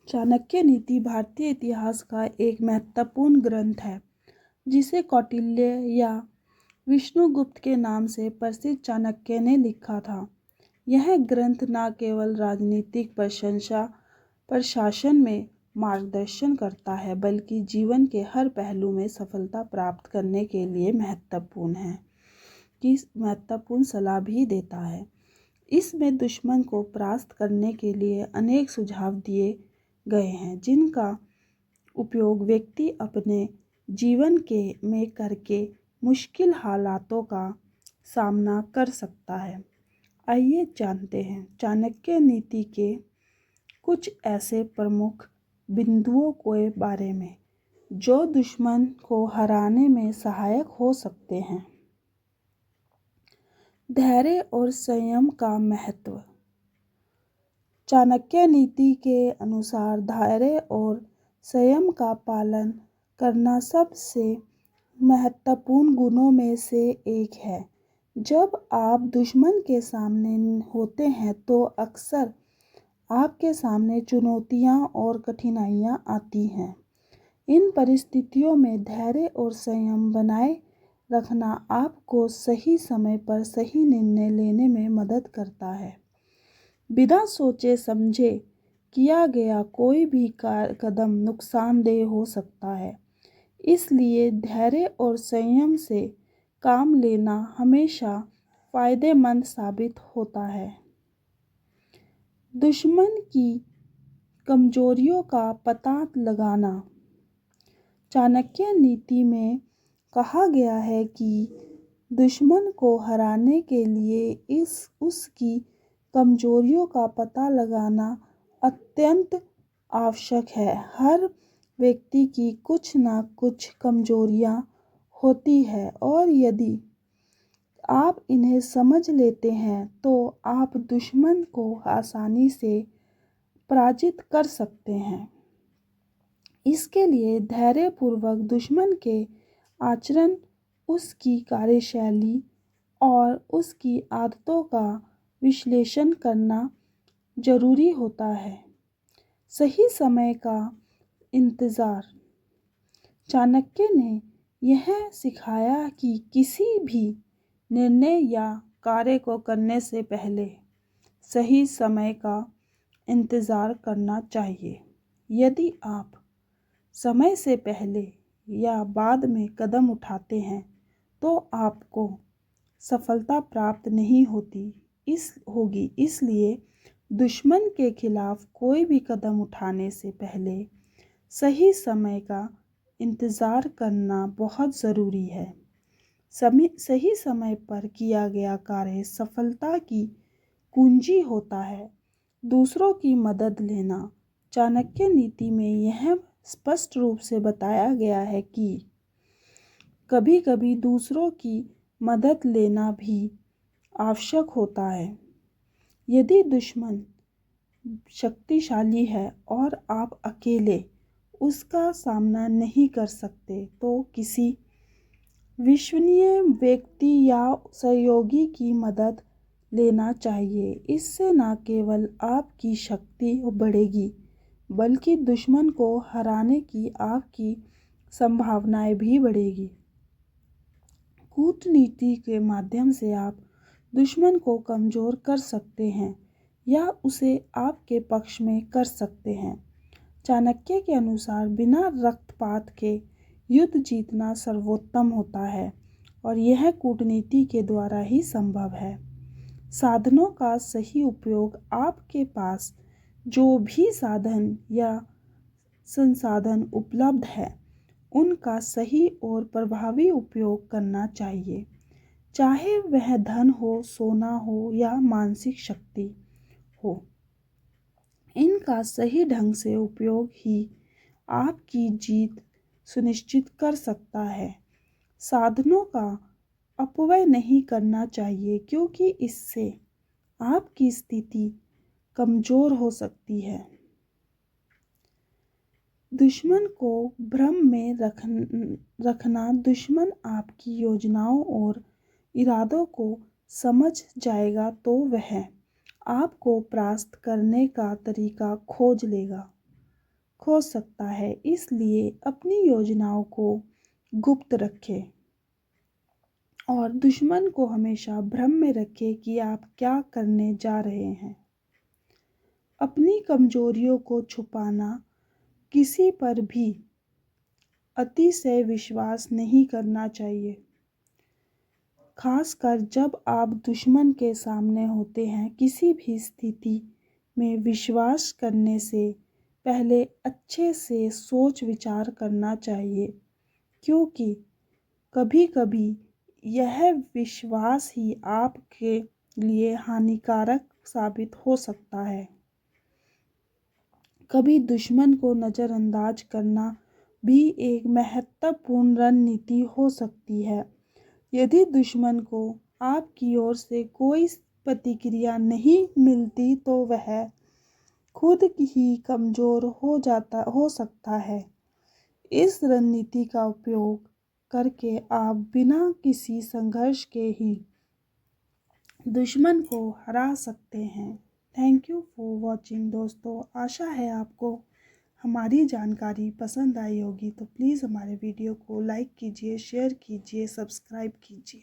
चाणक्य नीति भारतीय इतिहास का एक महत्वपूर्ण ग्रंथ है जिसे कौटिल्य या विष्णुगुप्त के नाम से प्रसिद्ध चाणक्य ने लिखा था। यह ग्रंथ न केवल राजनीतिक प्रशासन में मार्गदर्शन करता है बल्कि जीवन के हर पहलू में सफलता प्राप्त करने के लिए महत्वपूर्ण सलाह भी देता है। इसमें दुश्मन को परास्त करने के लिए अनेक सुझाव दिए गए हैं जिनका उपयोग व्यक्ति अपने जीवन में करके मुश्किल हालातों का सामना कर सकता है। आइए जानते हैं चाणक्य नीति के कुछ ऐसे प्रमुख बिंदुओं के बारे में जो दुश्मन को हराने में सहायक हो सकते हैं। धैर्य और संयम का महत्व। चाणक्य नीति के अनुसार धैर्य और संयम का पालन करना सबसे महत्वपूर्ण गुणों में से एक है। जब आप दुश्मन के सामने होते हैं तो अक्सर आपके सामने चुनौतियां और कठिनाइयां आती हैं। इन परिस्थितियों में धैर्य और संयम बनाए रखना आपको सही समय पर सही निर्णय लेने में मदद करता है। बिना सोचे समझे किया गया कोई भी कदम नुकसानदेह हो सकता है, इसलिए धैर्य और संयम से काम लेना हमेशा फायदेमंद साबित होता है। दुश्मन की कमजोरियों का पता लगाना। चाणक्य नीति में कहा गया है कि दुश्मन को हराने के लिए उसकी कमजोरियों का पता लगाना अत्यंत आवश्यक है। हर व्यक्ति की कुछ न कुछ कमजोरियां होती है और यदि आप इन्हें समझ लेते हैं तो आप दुश्मन को आसानी से पराजित कर सकते हैं। इसके लिए धैर्यपूर्वक दुश्मन के आचरण, उसकी कार्यशैली और उसकी आदतों का विश्लेषण करना जरूरी होता है। सही समय का इंतज़ार। चाणक्य ने यह सिखाया कि किसी भी निर्णय या कार्य को करने से पहले सही समय का इंतज़ार करना चाहिए। यदि आप समय से पहले या बाद में कदम उठाते हैं तो आपको सफलता प्राप्त नहीं होगी। इसलिए दुश्मन के खिलाफ कोई भी कदम उठाने से पहले सही समय का इंतज़ार करना बहुत ज़रूरी है। सही समय पर किया गया कार्य सफलता की कुंजी होता है। दूसरों की मदद लेना। चाणक्य नीति में यह स्पष्ट रूप से बताया गया है कि कभी कभी दूसरों की मदद लेना भी आवश्यक होता है। यदि दुश्मन शक्तिशाली है और आप अकेले उसका सामना नहीं कर सकते तो किसी विश्वसनीय व्यक्ति या सहयोगी की मदद लेना चाहिए। इससे न केवल आपकी शक्ति बढ़ेगी बल्कि दुश्मन को हराने की आपकी संभावनाएं भी बढ़ेगी। कूटनीति के माध्यम से आप दुश्मन को कमज़ोर कर सकते हैं या उसे आपके पक्ष में कर सकते हैं। चाणक्य के अनुसार बिना रक्तपात के युद्ध जीतना सर्वोत्तम होता है और यह कूटनीति के द्वारा ही संभव है। साधनों का सही उपयोग। आपके पास जो भी साधन या संसाधन उपलब्ध है उनका सही और प्रभावी उपयोग करना चाहिए, चाहे वह धन हो, सोना हो या मानसिक शक्ति हो। इनका सही ढंग से उपयोग ही आपकी जीत सुनिश्चित कर सकता है। साधनों का अपव्यय नहीं करना चाहिए क्योंकि इससे आपकी स्थिति कमजोर हो सकती है। दुश्मन को भ्रम में रखना। दुश्मन आपकी योजनाओं और इरादों को समझ जाएगा तो वह आपको परास्त करने का तरीका खोज लेगा। खो सकता है, इसलिए अपनी योजनाओं को गुप्त रखें और दुश्मन को हमेशा भ्रम में रखें कि आप क्या करने जा रहे हैं। अपनी कमजोरियों को छुपाना, किसी पर भी अतिशय विश्वास नहीं करना चाहिए, खासकर जब आप दुश्मन के सामने होते हैं। किसी भी स्थिति में विश्वास करने से पहले अच्छे से सोच विचार करना चाहिए, क्योंकि कभी-कभी यह विश्वास ही आपके लिए हानिकारक साबित हो सकता है। कभी दुश्मन को नज़रअंदाज करना भी एक महत्वपूर्ण रणनीति हो सकती है। यदि दुश्मन को आपकी ओर से कोई प्रतिक्रिया नहीं मिलती तो वह खुद ही कमज़ोर हो सकता है। इस रणनीति का उपयोग करके आप बिना किसी संघर्ष के ही दुश्मन को हरा सकते हैं। थैंक यू फॉर वॉचिंग दोस्तों। आशा है आपको हमारी जानकारी पसंद आई होगी, तो प्लीज़ हमारे वीडियो को लाइक कीजिए, शेयर कीजिए, सब्सक्राइब कीजिए।